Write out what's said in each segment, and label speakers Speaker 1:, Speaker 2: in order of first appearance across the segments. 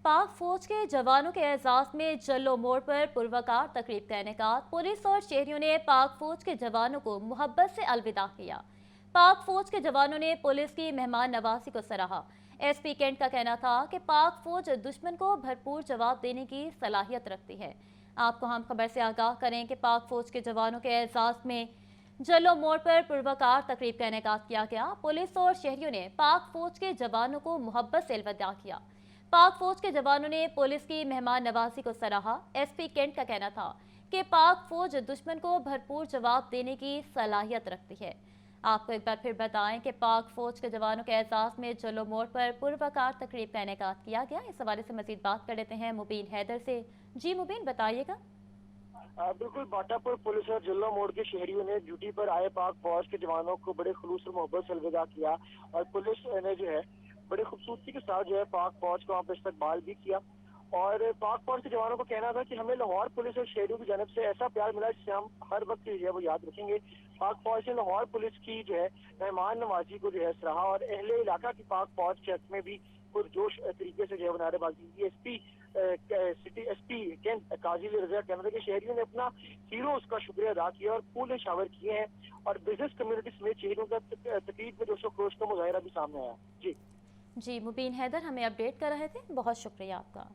Speaker 1: पाक फौज के जवानों के एजाज में जल्लो मोड़ पर पुरवकार तकरीब का इनेकाद। पुलिस और शहरियों ने पाक फौज के जवानों को मोहब्बत से अलविदा किया। पाक फौज के जवानों ने पुलिस की मेहमान नवाजी को सराहा। एसपी कैंट का कहना था कि पाक फौज दुश्मन को भरपूर जवाब देने की सलाहियत रखती है। आपको हम खबर से आगाह करें कि पाक फौज के जवानों के एजाज में जल्लो मोड़ पर पुरवकार तकरीब का इनेकाद किया गया। पुलिस और शहरियों ने पाक फौज के जवानों को मोहब्बत से अलविदा किया। पाक फौज के जवानों ने पुलिस की मेहमान नवाजी को सराहा। एसपी कैंट का कहना था कि पाक फौज दुश्मन को भरपूर जवाब देने की सलाहियत रखती है। आपको एक बार फिर बताएं कि पाक फौज के जवानों के एजाज में जल्लो मोड़ पर पुरवकार तकरीब का इनेकाद किया गया। इस हवाले से मजीद बात कर लेते हैं मुबीन हैदर से। जी मुबीन, बताइएगा।
Speaker 2: बिल्कुल, बाटापुर पुलिस और जल्लो मोड़ के शहरियों ने ड्यूटी पर आए पाक फौज के जवानों को बड़े खुलूस और मोहब्बत से अलविदा किया और पुलिस ने जो है बड़ी खूबसूरती के साथ जो है पाक फौज को वहाँ पर इस्तकबाल भी किया। और पाक फौज के जवानों को कहना था कि हमें लाहौर पुलिस और शहरियों की जानब से ऐसा प्यार मिला जिसे हम हर वक्त जो है वो याद रखेंगे। पाक फौज ने लाहौर पुलिस की जो है मेहमान नवाजी को जो है सराहा और अहले इलाका की पाक फौज के हक में भी पुरजोश तरीके से जो है नारेबाजी की। सिटी एसपी कैंट काजी रजा कहना था कि शहरियों ने अपना हीरो उसका शुक्रिया अदा किया और फूल शावर किए हैं और बिजनेस कम्युनिटी समेत शहरियों का तकरीब में जोशो खरोश का मुजाहरा भी सामने आया।
Speaker 1: जी मुबीन हैदर हमें अपडेट कर रहे थे, बहुत शुक्रिया आपका।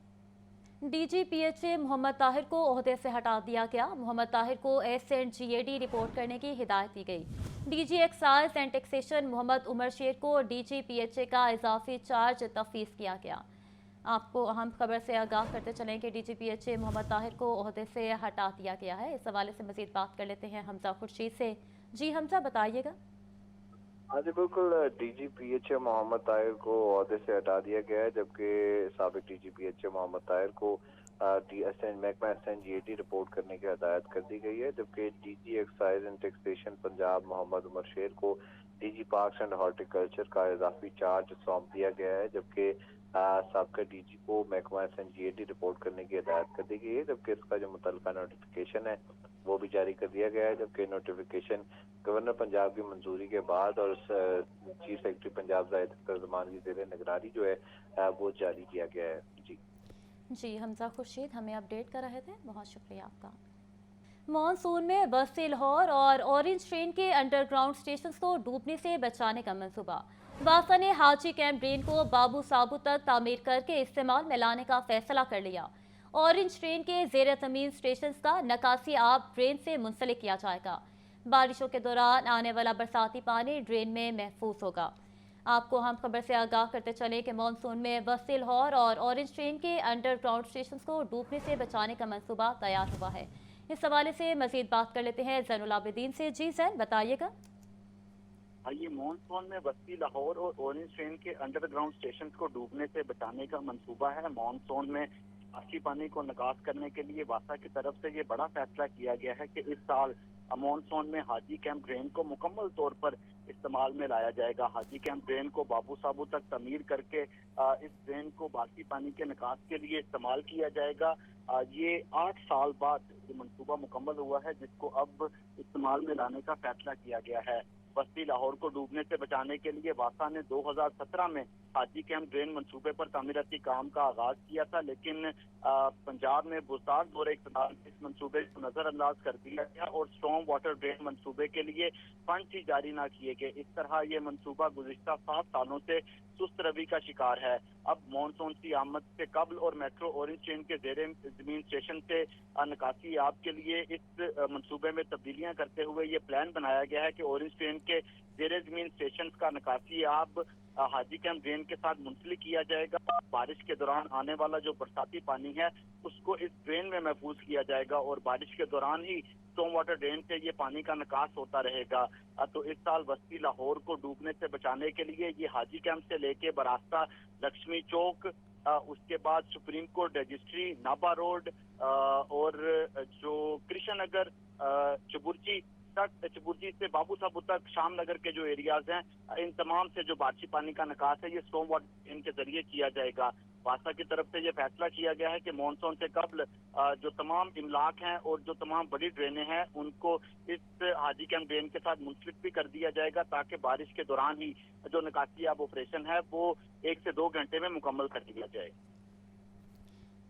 Speaker 1: डीजीपीएचए मोहम्मद ताहिर को ओहदे से हटा दिया गया। मोहम्मद ताहिर को एसएनजीएडी रिपोर्ट करने की हिदायत दी गई। DG excise and taxation Mohammad Umar Sher को डीजीपीएचए का इजाफी चार्ज तफवीज़ किया गया। आपको अहम खबर से आगाह करते चलें कि डीजीपीएचए मोहम्मद ताहिर को ओहदे से हटा दिया गया है। इस हवाले से मजीद बात कर लेते हैं हमजा खुर्शीद से। जी हमजा, बताइएगा।
Speaker 3: हाँ जी बिल्कुल, डीजीपीएचए मोहम्मद ताहिर को ओहदे से हटा दिया गया है, जबकि साबिक डीजीपीएचए मोहम्मद ताहिर को महकमा एसएनजीएडी रिपोर्ट करने की हदायत कर दी गई है। जबकि DG excise and taxation Punjab Mohammad Umar Sher को डीजी पार्क्स एंड हॉर्टिकल्चर का इजाफी चार्ज सौंप दिया गया है। जबकि साबका डीजी को महकमा एसएनजीएडी रिपोर्ट करने की हदायत कर दी गई है। जबकि इसका जो मुतल्लिका नोटिफिकेशन है वो भी जारी कर दिया गया है। जबकि नोटिफिकेशन गवर्नर पंजाब की मंजूरी के बाद और चीफ सेक्रेटरी पंजाब जाहिद अख्तर ज़मान की ज़ेरे निगरानी जो है वो जारी किया गया है।
Speaker 1: जी हमजा खुर्शीद हमें अपडेट कर रहे थे, बहुत शुक्रिया आपका। मॉनसून में बस्ती लाहौर और ऑरेंज ट्रेन के अंडरग्राउंड स्टेशन को डूबने से बचाने का मंसूबा। वासा ने हाजी कैंप ड्रेन को बाबू साबू तक तामीर करके इस्तेमाल में लाने का फैसला कर लिया। ऑरेंज ट्रेन के ज़ेर ज़मीन स्टेशन का नकासी आब ड्रेन से मुंसलिक किया जाएगा। बारिशों के दौरान आने वाला बरसाती पानी ड्रेन में महफूज होगा। आपको हम खबर से आगाह करते चले कि मानसून में बस्ती लाहौर और ऑरेंज ट्रेन के अंडरग्राउंड स्टेशन को डूबने से बचाने का मंसूबा तैयार हुआ है। इस हवाले से मजीद बात कर लेते हैं जैनुल आबिदीन से। जी जैन, बताइएगा।
Speaker 4: ये मानसून में बस्ती लाहौर और ऑरेंज ट्रेन के अंडरग्राउंड स्टेशन को डूबने से बचाने का मंसूबा है। मानसून में बारिशी पानी को निकास करने के लिए वासा की तरफ से ये बड़ा फैसला किया गया है कि इस साल मानसून में हाजी कैंप ड्रेन को मुकम्मल तौर पर इस्तेमाल में लाया जाएगा। हाजी कैंप ड्रेन को बाबू साबू तक तमीर करके इस ड्रेन को बारिशी पानी के निकास के लिए इस्तेमाल किया जाएगा। ये 8 साल बाद ये मंसूबा मुकम्मल हुआ है, जिसको अब इस्तेमाल में लाने का फैसला किया गया है। बस्ती लाहौर को डूबने से बचाने के लिए वासा ने 2017 में हाजी कैंप ड्रेन मंसूबे पर तामीराती काम का आगाज किया था, लेकिन पंजाब में बुज़दार दौरे इक़्तिदार में इस मंसूबे को नजरअंदाज कर दिया गया और स्टॉर्म वाटर ड्रेन मंसूबे के लिए फंड ही जारी न किए गए। इस तरह ये मंसूबा गुज़िश्ता 7 सालों से सुस्त रवि का शिकार है। अब मानसून की आमद से कबल और मेट्रो ऑरेंज ट्रेन के ज़ेरे ज़मीन स्टेशन से निकासी आब के लिए इस मंसूबे में तब्दीलियां करते हुए ये प्लान बनाया गया है कि ऑरेंज ट्रेन के ज़ेरे ज़मीन स्टेशन का निकासी आब हाजी कैंप ड्रेन के साथ मुंसलिक किया जाएगा। बारिश के दौरान आने वाला जो बरसाती पानी है उसको इस ड्रेन में महफूज किया जाएगा और बारिश के दौरान ही स्टॉर्म वाटर ड्रेन से ये पानी का निकास होता रहेगा। तो इस साल बस्ती लाहौर को डूबने से बचाने के लिए ये हाजी कैंप से लेके बरास्ता लक्ष्मी चौक, उसके बाद सुप्रीम कोर्ट रजिस्ट्री, नाबा रोड और जो कृष्ण नगर, चबुर्जी तक, चबुर्जी से बाबू साबू तक, शाम नगर के जो एरियाज हैं, इन तमाम से जो बारिशी पानी का निकास है ये स्टॉर्म वाटर ड्रेन के जरिए किया जाएगा। वासा की तरफ से ये फैसला किया गया है कि मानसून से कबल जो तमाम इमलाक हैं और जो तमाम बड़ी ड्रेनें हैं उनको इस हाजी कैंप ड्रेन के साथ मुंसलिक भी कर दिया जाएगा, ताकि बारिश के दौरान ही जो निकासी आब ऑपरेशन है वो 1 से 2 घंटे में मुकम्मल कर दिया जाए।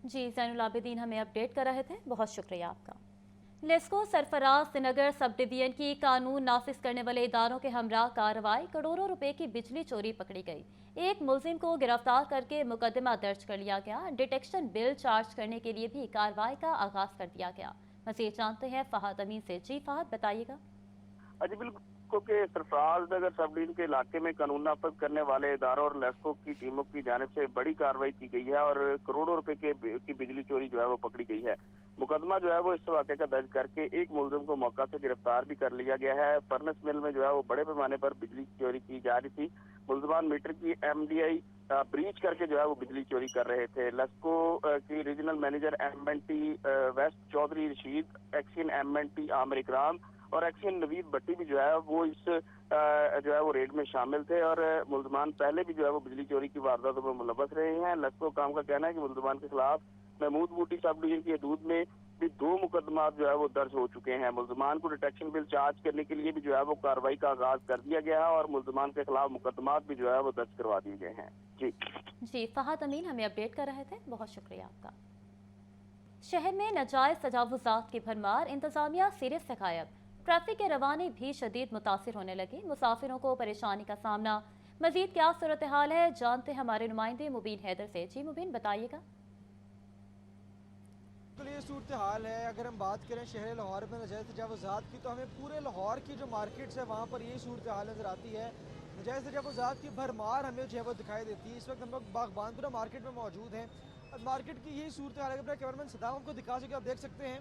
Speaker 1: जी, ज़ैनुल आबिदीन हमें अपडेट कर रहे थे, बहुत शुक्रिया आपका। लेस्को सरफराज श्रीनगर सब डिवीजन की कानून नाफिज करने वाले इदारों के हमरा कार्रवाई, करोड़ों रुपए की बिजली चोरी पकड़ी गई। एक मुलजिम को गिरफ्तार करके मुकदमा दर्ज कर लिया गया। डिटेक्शन बिल चार्ज करने के लिए भी कार्रवाई का आगाज कर दिया गया। मज़ीद जानते हैं फहद अमीन से। जी फहद, बताइएगा।
Speaker 4: जी बिल्कुल के सरफराज नगर सब डिवीजन के इलाके में कानून नाफिज करने वाले इदारों और लेस्को की टीमों की जानिब से बड़ी कार्रवाई की गई है और करोड़ों रुपए की बिजली चोरी जो है वो पकड़ी गई है। मुकदमा जो है वो इस वाक़े का दर्ज करके एक मुलजिम को मौका से गिरफ्तार भी कर लिया गया है। फर्नेस मिल में जो है वो बड़े पैमाने पर बिजली चोरी की जा रही थी। मुलजमान मीटर की MDI ब्रीच करके जो है वो बिजली चोरी कर रहे थे। लेस्को की regional manager MNT west Chaudhry Rashid, XEN MNT Aamir Ikram और एक्सियन नवीद भट्टी भी जो है वो इस जो है वो रेड में शामिल थे और मुलजमान पहले भी जो है वो बिजली चोरी की वारदातों में मुलव्वस रहे हैं। लेस्को काम का कहना है कि मुलजमान के खिलाफ महमूद बूटी सब डिवीजन की हदूद में भी 2 मुकदमा जो है वो दर्ज हो चुके हैं। मुलजमान को डिटेक्शन बिल चार्ज करने के लिए भी जो है वो कार्रवाई का आगाज कर दिया गया है और मुलजमान के खिलाफ मुकदमा भी जो है वो दर्ज करवा दिए गए हैं।
Speaker 1: जी, फहद अमीन हमें अपडेट कर रहे थे, बहुत शुक्रिया आपका। शहर में नाजायज तजावुजात की भरमार, इंतजामिया सिरे से गायब। ट्रैफिक के रवाने भी शदीद मुतासिर होने लगे। मुसाफिरों को परेशानी का सामना। मजीद क्या सूरत हाल है, जानते हैं हमारे नुमाइंदे मुबीन हैदर से। जी मुबीन, बताइएगा।
Speaker 5: तो ये सूरत हाल है। अगर हम बात करें शहर लाहौर में नजायज़ तजावुज़ात की, तो हमें पूरे लाहौर की जो मार्केट्स है वहाँ पर यही सूरत हाल नज़र आती है। नजायज़ तजावुज़ात की भरमार हमें जो है वो दिखाई देती है। इस वक्त हम लोग बागबानपुरा मार्केट में मौजूद हैं और मार्केट की यही सूरत हाल है। अपना कैमरामैन सदाम आपको दिखा सके, आप देख सकते हैं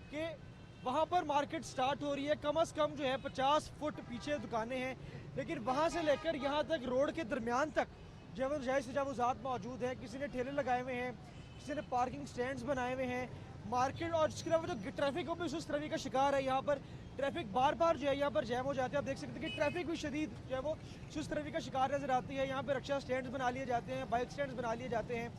Speaker 5: कि वहाँ पर मार्केट स्टार्ट हो रही है। कम से कम जो है 50 फुट पीछे दुकानें हैं, लेकिन वहाँ से लेकर यहाँ तक रोड के दरमियान तक जो है वो नजायज़ तजावुज़ात मौजूद हैं। किसी ने ठेले लगाए हुए हैं, किसी ने पार्किंग स्टैंड्स बनाए हुए हैं। मार्केट और इसके अलावा जो ट्रैफिक को भी उस तरह का शिकार है। यहाँ पर ट्रैफिक बार बार जो है यहाँ पर जैम हो जाते हैं। आप देख सकते हैं कि ट्रैफिक भी शदीद जो है वो सुस्त रवि का शिकार नज़र आती है। यहाँ पर रक्षा स्टैंड्स बना लिए जाते हैं, बाइक स्टैंड्स बना लिए जाते हैं।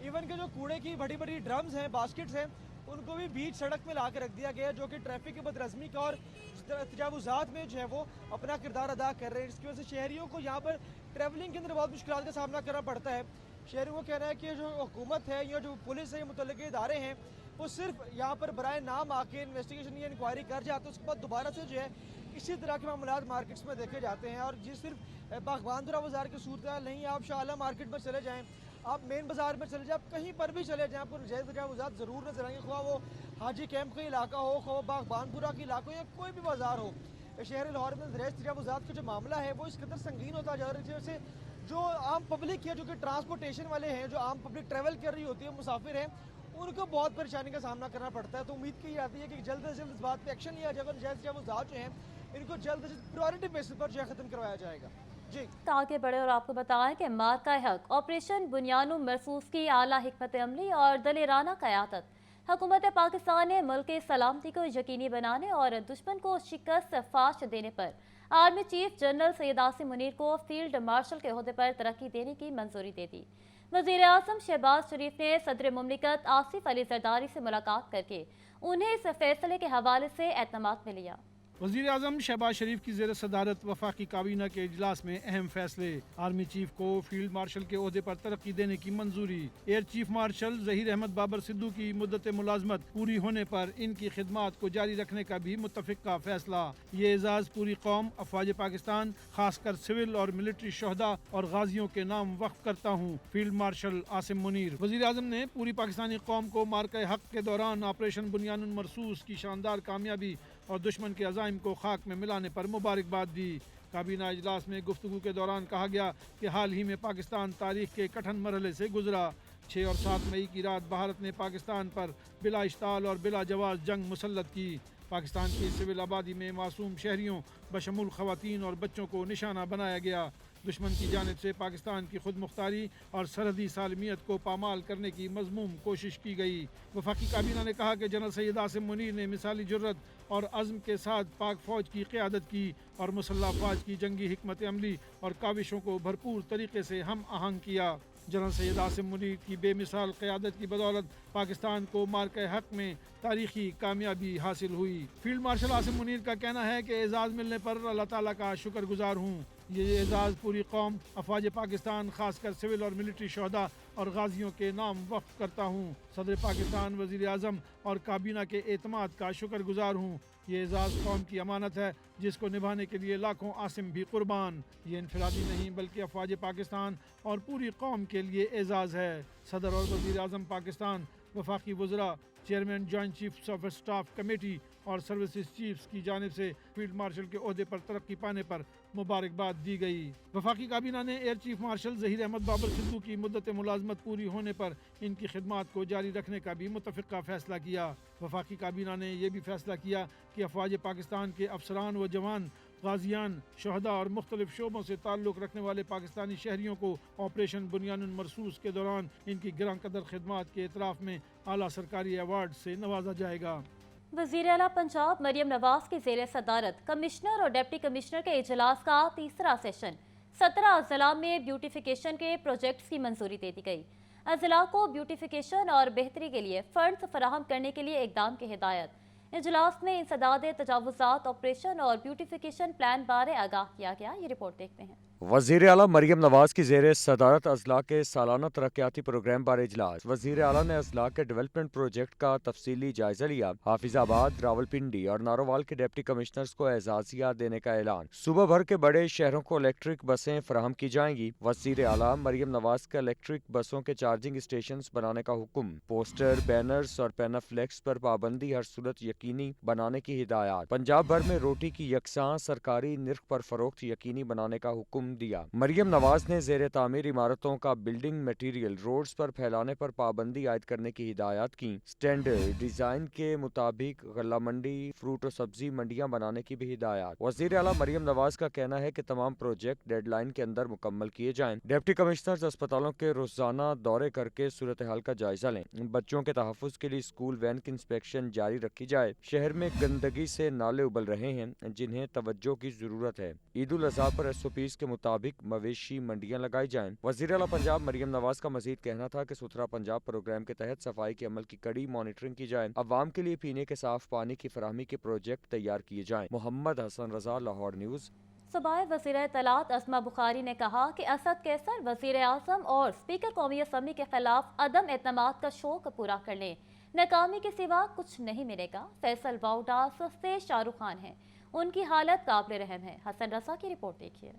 Speaker 5: इवन के जो कूड़े की बड़ी बड़ी ड्रम्स हैं, बास्केट्स हैं, उनको भी बीच सड़क में ला के रख दिया गया है, जो कि ट्रैफिक की बदरज़मी का और तजावुज़ात में जो है वो अपना किरदार अदा कर रहे हैं। इसकी वजह से शहरियों को यहाँ पर ट्रैवलिंग के अंदर बहुत मुश्किल का सामना करना पड़ता है। शहरियों को कहना है कि जो हुकूमत है या जो पुलिस है, मुतल्लिक़ इदारे हैं, वो सिर्फ यहाँ पर बराए नाम आके इन्वेस्टिगेशन या इंक्वायरी कर जाते हैं। उसके बाद दोबारा से जो है इसी तरह के मामलात मार्केट्स में देखे जाते हैं। और ये सिर्फ बागबानपुरा बाज़ार की सूरत हाल नहीं है। आप शाह आलम मार्केट में चले जाएँ, आप मेन बाज़ार में चले जाएँ, आप कहीं पर भी चले जाएँ, आपको नजायज़ तजावुज़ात ज़रूर नजर आएंगे। ख्वाह वो हाजी कैंप का इलाका हो, ख्वाह बागबानपुरा का इलाका हो या कोई भी बाज़ार हो, शहर लाहौर में नजायज़ तजावुज़ात का जो मामला है वो इस कदर संगीन होता जा रहा है। जैसे जो आम पब्लिक है, जो कि ट्रांसपोर्टेशन वाले हैं, जो आम पब्लिक ट्रैवल कर रही होती है, मुसाफिर हैं, उनको बहुत परेशानी का सामना करना पड़ता है। तो उम्मीद की जाती है कि जल्द से जल्द इस बात पे एक्शन लिया जाएगा। नजायज़ तजावुज़ात जो हैं इनको जल्द से जल्द प्रायोरिटी बेसिस पर जो है ख़त्म करवाया जाएगा। जी
Speaker 1: आगे बढ़े और आपको बताएं कि मार्का हक ऑपरेशन बुनियानुम मरसूस की आला हिकमत अमली और दलेराना क़यादत, हुकूमत पाकिस्तान ने मुल्क की सलामती को यकीनी बनाने और दुश्मन को शिकस्त फाश देने पर army chief general Syed Asim Munir को फील्ड मार्शल के ओहदे पर तरक्की देने की मंजूरी दे दी। वज़ीर आज़म शहबाज शरीफ ने सदर मुमलिकत आसिफ अली जरदारी से मुलाकात करके उन्हें इस फैसले के हवाले से एतमाद में लिया।
Speaker 6: वज़ीर आज़म शहबाज शरीफ की ज़ेर सदारत वफाकी काबीना के इजलास में अहम फैसले। आर्मी चीफ को फील्ड मार्शल के ओहदे पर तरक्की देने की मंजूरी। Air chief marshal Zaheer Ahmed Babar Sidhu की मुद्दत मुलाजमत पूरी होने पर इनकी खिदमात को जारी रखने का भी मुत्तफ़िक का फैसला। ये एजाज़ पूरी कौम, अफवाज पाकिस्तान, खासकर सिविल और मिलिट्री शहदा और गाजियों के नाम वक्फ करता हूँ। Field marshal Asim Munir. वज़ीर आज़म ने पूरी पाकिस्तानी कौम को मार्का हक के दौरान ऑपरेशन बुनियानुल मरसूस की शानदार कामयाबी और दुश्मन के अज़ाइम को खाक में मिलाने पर मुबारकबाद दी। काबीना इजलास में गुफ्तगू के दौरान कहा गया कि हाल ही में पाकिस्तान तारीख के कठिन मरहले से गुजरा। 6 और 7 मई की रात भारत ने पाकिस्तान पर बिला इश्ताल और बिला जवाब जंग मुसल्लत की। पाकिस्तान की सिविल आबादी में मासूम शहरियों बशमूल ख़वातीन और बच्चों को निशाना बनाया गया। दुश्मन की जानिब से पाकिस्तान की खुद मुख्तारी और सरहदी सालमियत को पामाल करने की मज़मूम कोशिश की गई। वफाकी काबीना ने कहा कि जनरल सैयद आसिम मुनीर ने मिसाली जुर्रत और अज़्म के साथ पाक फ़ौज की क़यादत की और मुसल्लह अफ़वाज की जंगी हिकमत अमली और काविशों को भरपूर तरीके से हम आहंग किया। जनरल सैयद आसिम मुनीर की बेमिसाल क़यादत की बदौलत पाकिस्तान को मार्के हक में तारीखी कामयाबी हासिल हुई। फील्ड मार्शल आसिम मुनीर का कहना है कि एजाज़ मिलने पर अल्लाह ताला का शुक्रगुजार हूँ। یہ اعزاز پوری قوم افواج پاکستان خاص کر سول اور ملٹری شہداء اور غازیوں کے نام وقف کرتا ہوں۔ صدر پاکستان، وزیر اعظم اور کابینہ کے اعتماد کا شکر گزار ہوں۔ یہ اعزاز قوم کی امانت ہے جس کو نبھانے کے لیے لاکھوں عاصم بھی قربان۔ یہ انفرادی نہیں بلکہ افواج پاکستان اور پوری قوم کے لیے اعزاز ہے۔ صدر اور وزیر اعظم پاکستان، وفاقی وزراء، chairman joint chiefs of staff committee اور سروسز چیفز کی جانب سے فیلڈ مارشل کے عہدے پر ترقی پانے پر مبارکباد دی گئی۔ وفاقی کابینہ نے air chief marshal Zaheer Ahmed Babar Sidhu کی مدت ملازمت پوری ہونے پر ان کی خدمات کو جاری رکھنے کا بھی متفقہ فیصلہ کیا۔ وفاقی کابینہ نے یہ بھی فیصلہ کیا کہ افواج پاکستان کے افسران و جوان، غازیان، شہداء اور مختلف شعبوں سے تعلق رکھنے والے پاکستانی شہریوں کو آپریشن بنیان مرصوص کے دوران ان کی گراں قدر خدمات کے اعتراف میں اعلیٰ سرکاری ایوارڈ سے نوازا جائے گا۔
Speaker 1: وزیر اعلیٰ پنجاب مریم نواز کی زیر صدارت کمشنر اور ڈپٹی کمشنر کے اجلاس کا تیسرا سیشن 17 اضلاع میں بیوٹیفیکیشن کے پروجیکٹس کی منظوری دے دی گئی۔ اضلاع کو بیوٹیفیکیشن اور بہتری کے لیے فنڈز فراہم کرنے کے لیے اقدام کی ہدایت۔ اجلاس میں انسداد تجاوزات آپریشن اور بیوٹیفیکیشن پلان بارے آگاہ کیا گیا۔ یہ رپورٹ دیکھتے ہیں۔
Speaker 7: وزیر اعلیٰ مریم نواز کی زیر صدارت اضلاع کے سالانہ ترقیاتی پروگرام بارے اجلاس۔ وزیر اعلیٰ نے اضلاع کے ڈیولپمنٹ پروجیکٹ کا تفصیلی جائزہ لیا۔ حافظ آباد، راولپنڈی اور نارووال کے ڈپٹی کمشنرز کو اعزازیہ دینے کا اعلان۔ صوبہ بھر کے بڑے شہروں کو الیکٹرک بسیں فراہم کی جائیں گی۔ وزیر اعلیٰ مریم نواز کا الیکٹرک بسوں کے چارجنگ اسٹیشنز بنانے کا حکم۔ پوسٹر، بینرز اور پینافلیکس پر پابندی ہر صورت یقینی بنانے کی ہدایات۔ پنجاب بھر میں روٹی کی یکساں سرکاری نرخ پر فروخت یقینی بنانے کا حکم دیا۔ مریم نواز نے زیر تعمیر عمارتوں کا بلڈنگ میٹیریل روڈز پر پھیلانے پر پابندی عائد کرنے کی ہدایات کی۔ سٹینڈرڈ ڈیزائن کے مطابق غلہ منڈی، فروٹ و سبزی منڈیاں بنانے کی بھی ہدایات۔ وزیر اعلیٰ مریم نواز کا کہنا ہے کہ تمام پروجیکٹ ڈیڈ لائن کے اندر مکمل کیے جائیں۔ ڈپٹی کمشنرز اسپتالوں کے روزانہ دورے کر کے صورتحال کا جائزہ لیں۔ بچوں کے تحفظ کے لیے اسکول وین کی انسپیکشن جاری رکھی جائے۔ شہر میں گندگی سے نالے ابل رہے ہیں جنہیں توجہ کی ضرورت ہے۔ عید الاضحیٰ پر SOPs کے مطابق مویشی منڈیاں لگائی جائیں۔ وزیر اعلیٰ پنجاب مریم نواز کا مزید کہنا تھا کہ ستھرا پنجاب پروگرام کے تحت صفائی کے عمل کی کڑی مانیٹرنگ کی جائے۔ عوام کے لیے پینے کے صاف پانی کی فراہمی کے پروجیکٹ تیار کیے جائیں۔ محمد حسن رضا، لاہور نیوز۔
Speaker 1: صوبائی وزیر اطلاعات عظمہ بخاری نے کہا کہ اسد کیسر وزیر اعظم اور اسپیکر قومی اسمبلی کے خلاف عدم اعتماد کا شوق پورا کر لیں۔ ناکامی کے سوا کچھ نہیں ملے گا۔ فیصل واؤڈا سستے شاہ رخ خان ہیں، ان کی حالت قابل رحم ہے۔ حسن رضا کی رپورٹ دیکھیے۔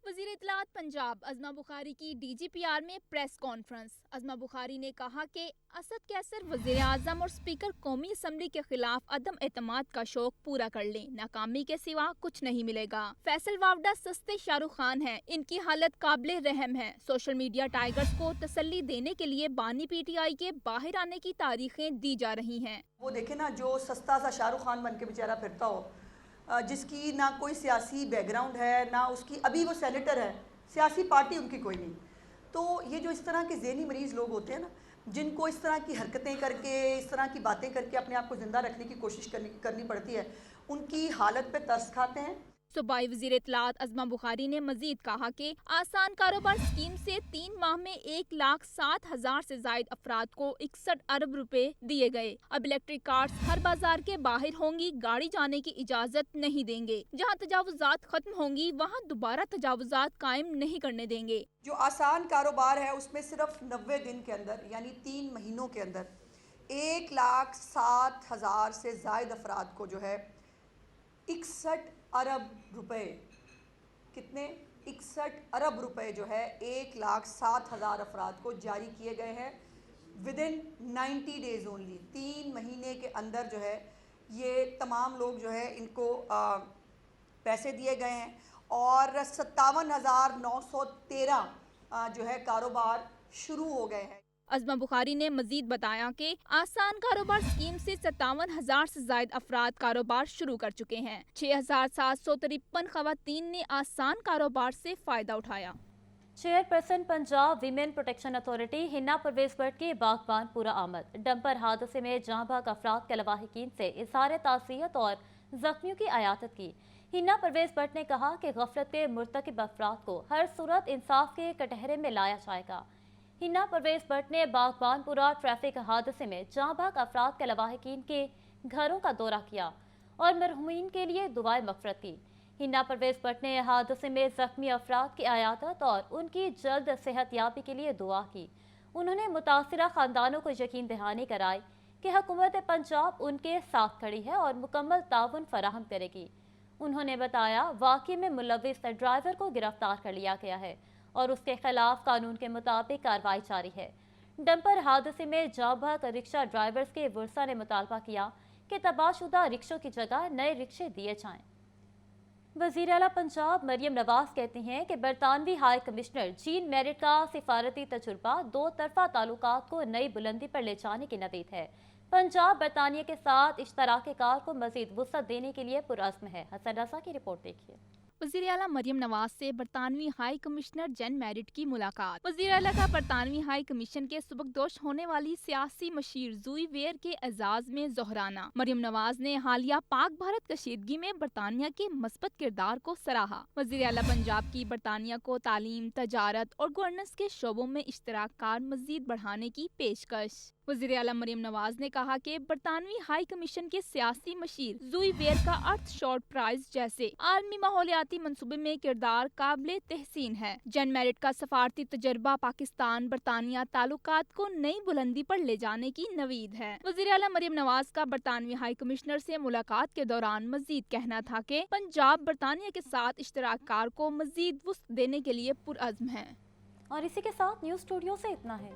Speaker 8: وزیر اطلاعات پنجاب عظمہ بخاری کی DGPR میں پریس کانفرنس۔ عظمہ بخاری نے کہا کہ اسد کیسر وزیر اعظم اور اسپیکر قومی اسمبلی کے خلاف عدم اعتماد کا شوق پورا کر لیں، ناکامی کے سوا کچھ نہیں ملے گا۔ فیصل واؤڈا سستے شاہ رخ خان ہیں، ان کی حالت قابل رحم ہے۔ سوشل میڈیا ٹائیگرز کو تسلی دینے کے لیے بانی PTI کے باہر آنے کی تاریخیں دی جا رہی ہیں۔
Speaker 9: وہ دیکھیں نا، جو سستا سا شاہ رخ خان بن کے بیچارہ پھرتا ہو، جس کی نہ کوئی سیاسی بیک گراؤنڈ ہے، نہ اس کی، ابھی وہ سینیٹر ہے، سیاسی پارٹی ان کی کوئی نہیں۔ تو یہ جو اس طرح کے ذہنی مریض لوگ ہوتے ہیں نا، جن کو اس طرح کی حرکتیں کر کے، اس طرح کی باتیں کر کے اپنے آپ کو زندہ رکھنے کی کوشش کرنی پڑتی ہے، ان کی حالت پہ ترس کھاتے ہیں۔
Speaker 8: صوبائی وزیر اطلاعات عظمہ بخاری نے مزید کہا کہ آسان کاروبار اسکیم سے 3 ماہ میں 1,07,000 سے زائد افراد کو 61 ارب روپے دیے گئے۔ اب الیکٹرک کارز ہر بازار کے باہر ہوں گی، گاڑی جانے کی اجازت نہیں دیں گے۔ جہاں تجاوزات ختم ہوں گی وہاں دوبارہ تجاوزات قائم نہیں کرنے دیں گے۔
Speaker 9: جو آسان کاروبار ہے اس میں صرف 90 دن کے اندر، یعنی 3 مہینوں کے اندر 1,07,000 سے زائد افراد کو جو ہے 61 ارب روپے، کتنے؟ 61 ارب روپے جو ہے 1,07,000 افراد کو جاری کیے گئے ہیں ودن 90 days اونلی۔ 3 مہینے کے اندر جو ہے یہ تمام لوگ جو ہے ان کو پیسے دیے گئے ہیں، اور 57,913 جو ہے کاروبار شروع ہو گئے ہیں۔
Speaker 8: عظمہ بخاری نے مزید بتایا کہ آسان کاروبار اسکیم سے 57,000 سے زائد افراد کاروبار شروع کر چکے ہیں۔ 6,753 خواتین نے آسان کاروبار سے فائدہ اٹھایا۔
Speaker 1: Chairperson Punjab women protection authority ہنا پرویز بٹ کی باغبان پورا آمد۔ ڈمپر حادثے میں جاں بحق افراد کے لواحقین سے اظہار تعزیت اور زخمیوں کی عیادت کی۔ ہنا پرویز بٹ نے کہا کہ غفلت کے مرتکب افراد کو ہر صورت انصاف کے کٹہرے میں لایا جائے گا۔ ہنا پرویز بٹ نے باغبان پورا ٹریفک حادثے میں جاں بحق افراد کے لواحقین کے گھروں کا دورہ کیا اور مرحومین کے لیے دعائے مغفرت کی۔ हिना परवेज भट्ट ने हादसे में जख्मी अफराद की अयादत और उनकी जल्द सेहत याबी के लिए दुआ की। उन्होंने मुतासिरा खानदानों को यकीन दहानी कराई कि हुकूमत पंजाब उनके साथ खड़ी है और मुकम्मल ताउन फराहम करेगी। उन्होंने बताया वाक़ये में मुलविस ड्राइवर को गिरफ्तार कर लिया गया है और उसके खिलाफ कानून के मुताबिक कार्रवाई जारी है। डंपर हादसे में जाबहक रिक्शा ड्राइवर्स के वर्सा ने मुतालबा किया कि तबाहशुदा रिक्शों की जगह नए रिक्शे दिए जाएं। वज़ीर आला पंजाब मरियम नवाज कहती हैं कि बरतानवी हाई कमिश्नर जीन मेरिट का सिफारती तजुर्बा दो तरफा ताल्लुकात को नई बुलंदी पर ले जाने की नवीद है। पंजाब बरतानिया के साथ इश्तराक कार को मजीद वुसअत देने के लिए पुरअज़्म है। हसन रज़ा की रिपोर्ट देखिए।
Speaker 8: वज़ीर आला मरियम नवाज से बरतानवी हाई कमिश्नर जेन मेरिट की मुलाकात। वज़ीर आला का बरतानवी हाई कमीशन के सुबकदोश होने वाली सियासी मशीर जूई वेयर के एजाज में जोहराना। मरियम नवाज ने हालिया पाक भारत कशीदगी में बरतानिया के मस्बत किरदार को सराहा। वज़ीर आला पंजाब की बरतानिया को तालीम, तजारत और गवर्नेंस के शोबों में इश्तराक कार मजीद बढ़ाने की पेशकश। वज़ीर आला मरियम नवाज ने कहा कि बरतानवी हाई कमीशन के सियासी मशीर जूई वेयर का अर्थ शॉर्ट प्राइज जैसे आलमी माहौलियाती मंसूबे में किरदार काबिल तहसीन है। जेन मेरिट का सफारती तजर्बा पाकिस्तान बरतानिया ताल्लुकात को नई बुलंदी पर ले जाने की नवीद है। वज़ीर आला मरियम नवाज का बरतानवी हाई कमिश्नर से मुलाकात के दौरान मजीद कहना था कि पंजाब बरतानिया के साथ इश्तराक कार को मजीद वुसअत देने के लिए पुरअज़्म है।
Speaker 1: और इसी के साथ न्यूज़ स्टूडियो से इतना है।